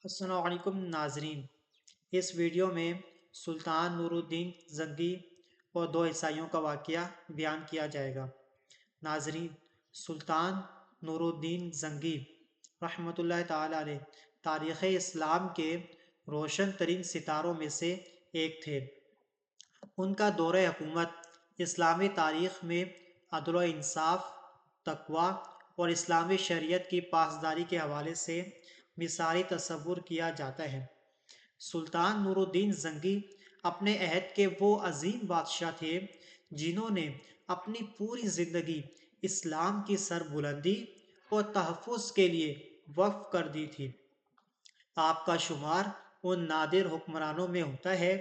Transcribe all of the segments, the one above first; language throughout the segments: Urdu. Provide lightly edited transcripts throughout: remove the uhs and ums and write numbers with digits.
السلام علیکم ناظرین، اس ویڈیو میں سلطان نور الدین زنگی اور دو عیسائیوں کا واقعہ بیان کیا جائے گا۔ ناظرین، سلطان نور الدین زنگی رحمۃ اللہ تعالی علیہ تاریخ اسلام کے روشن ترین ستاروں میں سے ایک تھے۔ ان کا دور حکومت اسلامی تاریخ میں عدل و انصاف، تقوی اور اسلامی شریعت کی پاسداری کے حوالے سے مثالی تصور کیا جاتا ہے۔ سلطان نور الدین زنگی اپنے عہد کے وہ عظیم بادشاہ تھے جنہوں نے اپنی پوری زندگی اسلام کی سربلندی اور تحفظ کے لیے وقف کر دی تھی۔ آپ کا شمار ان نادر حکمرانوں میں ہوتا ہے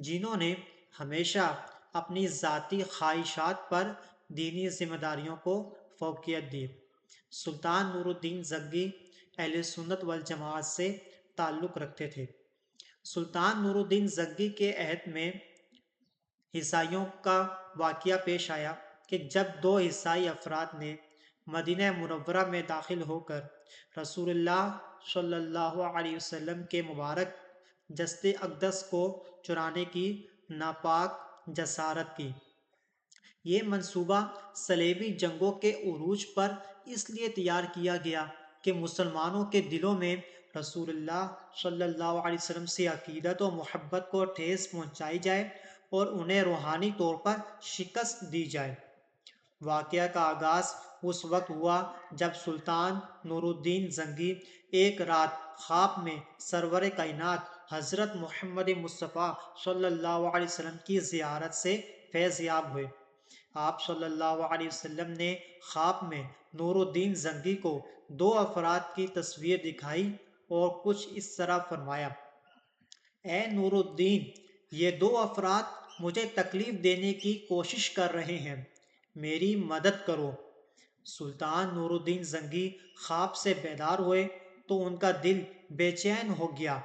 جنہوں نے ہمیشہ اپنی ذاتی خواہشات پر دینی ذمہ داریوں کو فوقیت دی۔ سلطان نور الدین زنگی اہل سنت والجماعت سے تعلق رکھتے تھے۔ سلطان نور الدین زنگی کے عہد میں عیسائیوں کا واقعہ پیش آیا کہ جب دو عیسائی افراد نے مدینہ منورہ میں داخل ہو کر رسول اللہ صلی اللہ علیہ وسلم کے مبارک جسد اقدس کو چرانے کی ناپاک جسارت کی۔ یہ منصوبہ صلیبی جنگوں کے عروج پر اس لیے تیار کیا گیا کہ مسلمانوں کے دلوں میں رسول اللہ صلی اللہ علیہ وسلم سے عقیدت و محبت کو ٹھیس پہنچائی جائے اور انہیں روحانی طور پر شکست دی جائے۔ واقعہ کا آغاز اس وقت ہوا جب سلطان نور الدین زنگی ایک رات خواب میں سرور کائنات حضرت محمد مصطفیٰ صلی اللہ علیہ وسلم کی زیارت سے فیض یاب ہوئے۔ آپ صلی اللہ علیہ وسلم نے خواب میں نور الدین زنگی کو دو افراد کی تصویر دکھائی اور کچھ اس طرح فرمایا: اے نور الدین، یہ دو افراد مجھے تکلیف دینے کی کوشش کر رہے ہیں، میری مدد کرو۔ سلطان نور الدین زنگی خواب سے بیدار ہوئے تو ان کا دل بے چین ہو گیا۔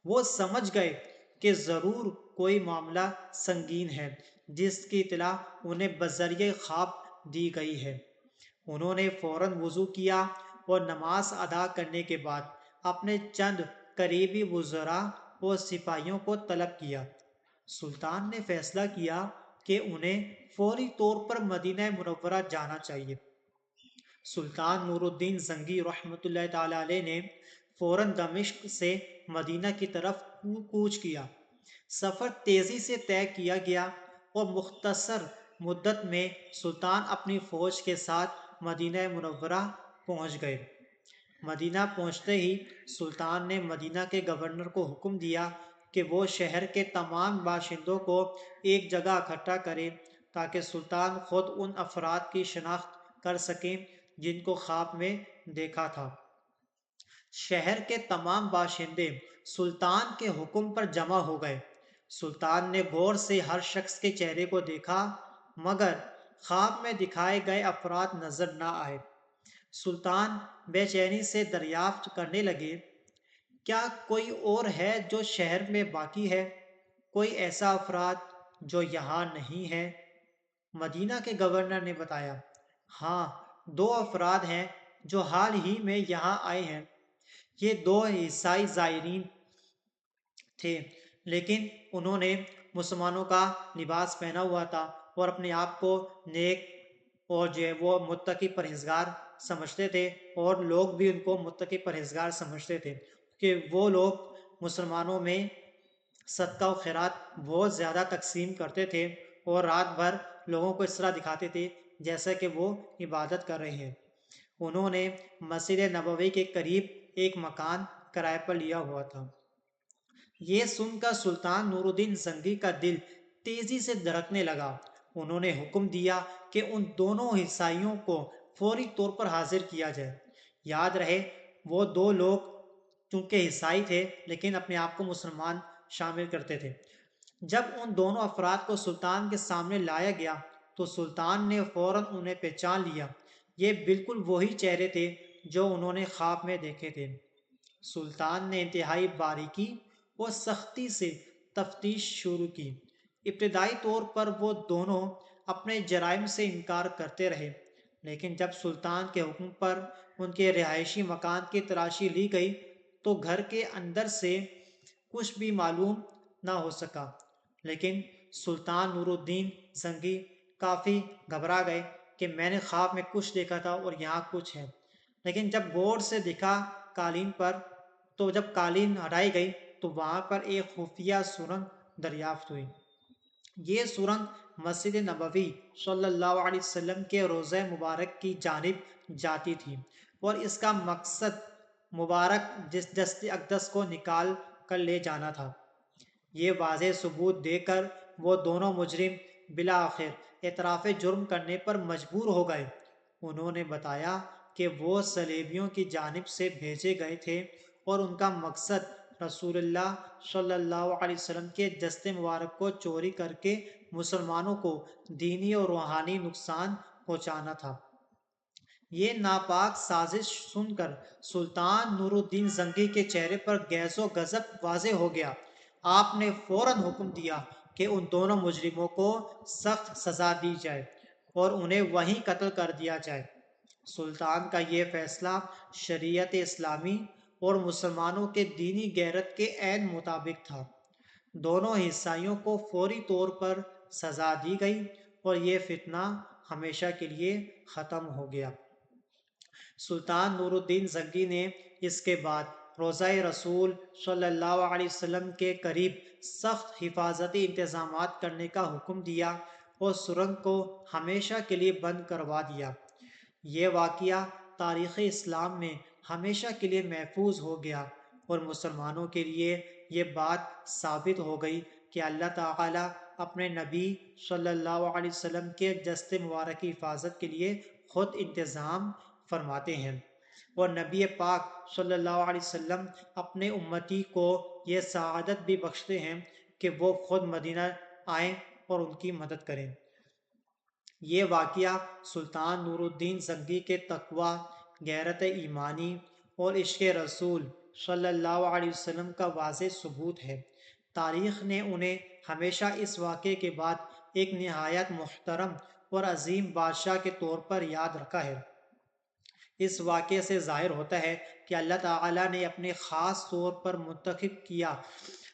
وہ سمجھ گئے کہ ضرور کوئی معاملہ سنگین ہے جس کی اطلاع انہیں بذریعہ خواب دی گئی ہے۔ انہوں نے فوراً وضو کیا اور نماز ادا کرنے کے بعد اپنے چند قریبی وزراء اور سپاہیوں کو طلب کیا۔ سلطان نے فیصلہ کیا کہ انہیں فوری طور پر مدینہ منورہ جانا چاہیے۔ سلطان نور الدین زنگی رحمۃ اللہ تعالی علیہ نے فوراً دمشق سے مدینہ کی طرف کوچ کیا۔ سفر تیزی سے طے کیا گیا اور مختصر مدت میں سلطان اپنی فوج کے ساتھ مدینہ منورہ پہنچ گئے۔ مدینہ پہنچتے ہی سلطان نے مدینہ کے گورنر کو حکم دیا کہ وہ شہر کے تمام باشندوں کو ایک جگہ اکٹھا کرے تاکہ سلطان خود ان افراد کی شناخت کر سکیں جن کو خواب میں دیکھا تھا۔ شہر کے تمام باشندے سلطان کے حکم پر جمع ہو گئے۔ سلطان نے غور سے ہر شخص کے چہرے کو دیکھا مگر خواب میں دکھائے گئے افراد نظر نہ آئے۔ سلطان بے چینی سے دریافت کرنے لگے: کیا کوئی اور ہے جو شہر میں باقی ہے؟ کوئی ایسا افراد جو یہاں نہیں ہے؟ مدینہ کے گورنر نے بتایا: ہاں، دو افراد ہیں جو حال ہی میں یہاں آئے ہیں۔ یہ دو عیسائی زائرین تھے لیکن انہوں نے مسلمانوں کا لباس پہنا ہوا تھا اور اپنے آپ کو نیک اور وہ متقی پرہیزگار سمجھتے تھے، اور لوگ بھی ان کو متقی پرہیزگار سمجھتے تھے کہ وہ لوگ مسلمانوں میں صدقہ و خیرات بہت زیادہ تقسیم کرتے تھے اور رات بھر لوگوں کو اس طرح دکھاتے تھے جیسا کہ وہ عبادت کر رہے ہیں۔ انہوں نے مسجد نبوی کے قریب ایک مکان کرائے پر لیا ہوا تھا۔ یہ سن کر سلطان نور الدین زنگی کا دل تیزی سے دھڑکنے لگا۔ انہوں نے حکم دیا کہ ان دونوں عیسائیوں کو فوری طور پر حاضر کیا جائے۔ یاد رہے وہ دو لوگ چونکہ عیسائی تھے لیکن اپنے آپ کو مسلمان شامل کرتے تھے۔ جب ان دونوں افراد کو سلطان کے سامنے لایا گیا تو سلطان نے فوراً انہیں پہچان لیا۔ یہ بالکل وہی چہرے تھے جو انہوں نے خواب میں دیکھے تھے۔ سلطان نے انتہائی باریکی اور سختی سے تفتیش شروع کی۔ ابتدائی طور پر وہ دونوں اپنے جرائم سے انکار کرتے رہے لیکن جب سلطان کے حکم پر ان کے رہائشی مکان کی تلاشی لی گئی تو گھر کے اندر سے کچھ بھی معلوم نہ ہو سکا، لیکن سلطان نور الدین زنگی کافی گھبرا گئے کہ میں نے خواب میں کچھ دیکھا تھا اور یہاں کچھ ہے۔ لیکن جب غور سے دیکھا قالین پر، تو جب قالین ہٹائی گئی تو وہاں پر ایک خفیہ سرنگ دریافت ہوئی۔ یہ سرنگ مسجد نبوی صلی اللہ علیہ وسلم کے روضہ مبارک کی جانب جاتی تھی، اور اس کا مقصد مبارک جسد اقدس کو نکال کر لے جانا تھا۔ یہ واضح ثبوت دے کر وہ دونوں مجرم بالآخر اعتراف جرم کرنے پر مجبور ہو گئے۔ انہوں نے بتایا کہ وہ صلیبیوں کی جانب سے بھیجے گئے تھے اور ان کا مقصد رسول اللہ صلی اللہ علیہ وسلم کے جسد مبارک کو چوری کر کے مسلمانوں کو دینی اور روحانی نقصان پہنچانا تھا۔ یہ ناپاک سازش سن کر سلطان نور الدین زنگی کے چہرے پر غیظ و غضب واضح ہو گیا۔ آپ نے فوراً حکم دیا کہ ان دونوں مجرموں کو سخت سزا دی جائے اور انہیں وہیں قتل کر دیا جائے۔ سلطان کا یہ فیصلہ شریعت اسلامی اور مسلمانوں کے دینی غیرت کے عین مطابق تھا۔ دونوں عیسائیوں کو فوری طور پر سزا دی گئی اور یہ فتنہ ہمیشہ کے لیے ختم ہو گیا۔ سلطان نور الدین زنگی نے اس کے بعد روضہ رسول صلی اللہ علیہ وسلم کے قریب سخت حفاظتی انتظامات کرنے کا حکم دیا اور سرنگ کو ہمیشہ کے لیے بند کروا دیا۔ یہ واقعہ تاریخ اسلام میں ہمیشہ کے لیے محفوظ ہو گیا اور مسلمانوں کے لیے یہ بات ثابت ہو گئی کہ اللہ تعالیٰ اپنے نبی صلی اللہ علیہ وسلم کے جسد مبارک کی حفاظت کے لیے خود انتظام فرماتے ہیں، اور نبی پاک صلی اللہ علیہ وسلم اپنے امتی کو یہ سعادت بھی بخشتے ہیں کہ وہ خود مدینہ آئیں اور ان کی مدد کریں۔ یہ واقعہ سلطان نور الدین زنگی کے تقوی، غیرت ایمانی اور عشق رسول صلی اللہ علیہ وسلم کا واضح ثبوت ہے۔ تاریخ نے انہیں ہمیشہ اس واقعے کے بعد ایک نہایت محترم اور عظیم بادشاہ کے طور پر یاد رکھا ہے۔ اس واقعے سے ظاہر ہوتا ہے کہ اللہ تعالیٰ نے اپنے خاص طور پر منتخب کیا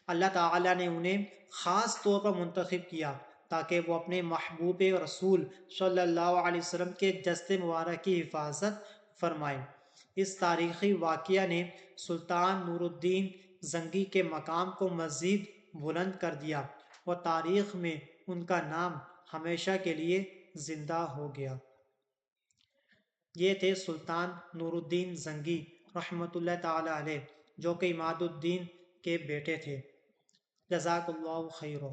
اللہ تعالیٰ نے انہیں خاص طور پر منتخب کیا تاکہ وہ اپنے محبوب رسول صلی اللہ علیہ وسلم کے جسد مبارک کی حفاظت فرمائیں۔ اس تاریخی واقعہ نے سلطان نور الدین زنگی کے مقام کو مزید بلند کر دیا اور تاریخ میں ان کا نام ہمیشہ کے لیے زندہ ہو گیا۔ یہ تھے سلطان نور الدین زنگی رحمۃ اللہ تعالی علیہ، جو کہ عماد الدین کے بیٹے تھے۔ جزاک اللہ خیر۔